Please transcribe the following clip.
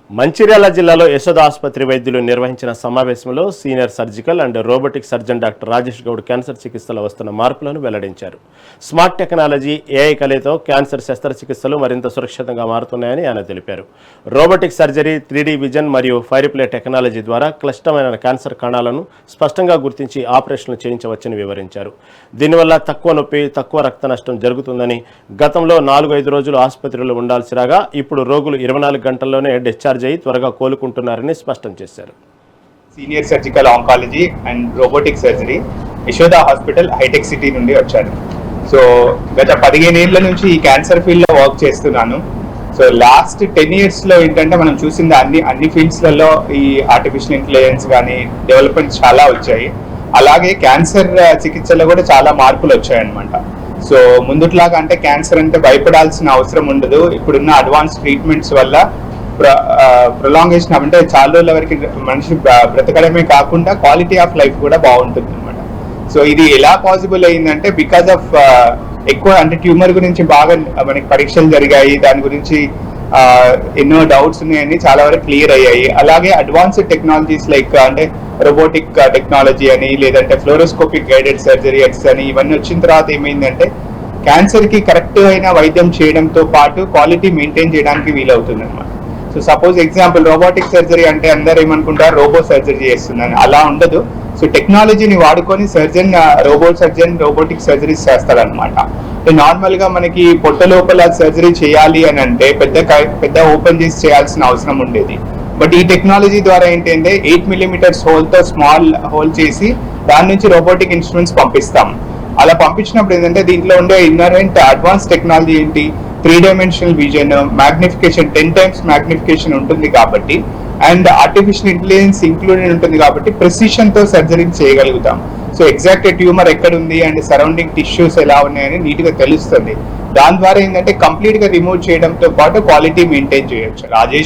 మంచిర్యాల జిల్లాలో యశోద ఆసుపత్రి వైద్యులు నిర్వహించిన సమావేశంలో senior surgical and robotic surgeon doctor Rajesh Goud cancer చికిత్సలో వస్తున్న మార్పులను వెల్లడించారు. స్మార్ట్ టెక్నాలజీ, ఏఐ కలయితో క్యాన్సర్ శస్త్రచికిత్సలు మరింత సురక్షితంగా మారుతున్నాయని ఆయన తెలిపారు. రోబోటిక్ సర్జరీ, 3D విజన్ మరియు ఫైర్ ప్లే టెక్నాలజీ ద్వారా క్లిష్టమైన క్యాన్సర్ కణాలను స్పష్టంగా గుర్తించి ఆపరేషన్లు చేయించవచ్చని వివరించారు. దీనివల్ల తక్కువ నొప్పి, తక్కువ రక్త నష్టం జరుగుతుందని, గతంలో 4-5 రోజులు ఆసుపత్రిలో ఉండాల్సి రాగా ఇప్పుడు రోగులు 24 గంటల్లోనే డిశ్చార్జ్ అయి త్వరగా కోలుకుంటున్నారని స్పష్టం చేశారు. Senior surgical oncology and robotic surgery Yashoda hospital హైటెక్ సిటీ నుండి వచ్చాను. సో గత 15 ఏళ్ల నుంచి ఈ క్యాన్సర్ ఫీల్డ్లో వర్క్ చేస్తున్నాను. సో లాస్ట్ 10 yearsలో ఏంటంటే మనం చూసింది అన్ని ఫీల్డ్స్లలో ఈ ఆర్టిఫిషియల్ ఇంటెలిజెన్స్ కానీ డెవలప్మెంట్స్ చాలా వచ్చాయి. అలాగే క్యాన్సర్ చికిత్సలో కూడా చాలా మార్పులు వచ్చాయన్నమాట. సో ముందుట్లాగా అంటే క్యాన్సర్ అంటే భయపడాల్సిన అవసరం ఉండదు. ఇప్పుడున్న అడ్వాన్స్ ట్రీట్మెంట్స్ వల్ల ప్రొలాంగేషన్ అంటే చాలా రోజుల వరకు మనిషి బ్రతకడమే కాకుండా క్వాలిటీ ఆఫ్ లైఫ్ కూడా బాగుంటుంది అనమాట. సో ఇది ఎలా పాసిబుల్ అయిందంటే బికాస్ ఆఫ్ ఎక్కువ అంటే ట్యూమర్ గురించి బాగా మనకి పరీక్షలు జరిగాయి, దాని గురించి ఎన్నో డౌట్స్ ఉన్నాయని చాలా వరకు క్లియర్ అయ్యాయి. అలాగే అడ్వాన్స్డ్ టెక్నాలజీస్ లైక్ అంటే రోబోటిక్ టెక్నాలజీ అని, లేదంటే ఫ్లోరోస్కోపిక్ గైడెడ్ సర్జరీ అని ఇవన్నీ వచ్చిన తర్వాత ఏమైందంటే క్యాన్సర్కి కరెక్ట్ అయిన వైద్యం చేయడంతో పాటు క్వాలిటీ మెయింటైన్ చేయడానికి వీలవుతుంది అనమాట. So suppose example robotic surgery అంటే అందరు ఏమనుకుంటారు రోబో సర్జరీ చేస్తుందని, అలా ఉండదు. సో టెక్నాలజీని వాడుకొని రోబోటిక్ సర్జరీస్ చేస్తారనమాట. నార్మల్ గా మనకి పొట్ట లోపల సర్జరీ చేయాలి అని అంటే పెద్ద ఓపెన్ చేసి చేయాల్సిన అవసరం ఉండేది. బట్ ఈ టెక్నాలజీ ద్వారా ఏంటంటే 8 mm హోల్తో స్మాల్ హోల్ చేసి దాని నుంచి రోబోటిక్ ఇన్స్ట్రుమెంట్స్ పంపిస్తాం. అలా పంపించినప్పుడు ఏంటంటే దీంట్లో ఉండే ఇన్నరెంట్ అడ్వాన్స్ టెక్నాలజీ ఏంటి, 3D vision, magnification 10 times magnification ఉంటుంది కాబట్టి, అండ్ ఆర్టిఫిషియల్ ఇంటెలిజెన్స్ ఇంక్లూడెడ్ ఉంటుంది కాబట్టి ప్రెసిషన్ తో సర్జరీ చేయగలుగుతాం. సో ఎగ్జాక్ట్ ట్యూమర్ ఎక్కడ ఉంది అండ్ సరౌండింగ్ టిష్యూస్ ఎలా ఉన్నాయని నీట్ గా తెలుస్తుంది. దాని ద్వారా ఏంటంటే కంప్లీట్ గా రిమూవ్ చేయడంతో పాటు క్వాలిటీ మెయింటైన్ చేయొచ్చు. రాజేష్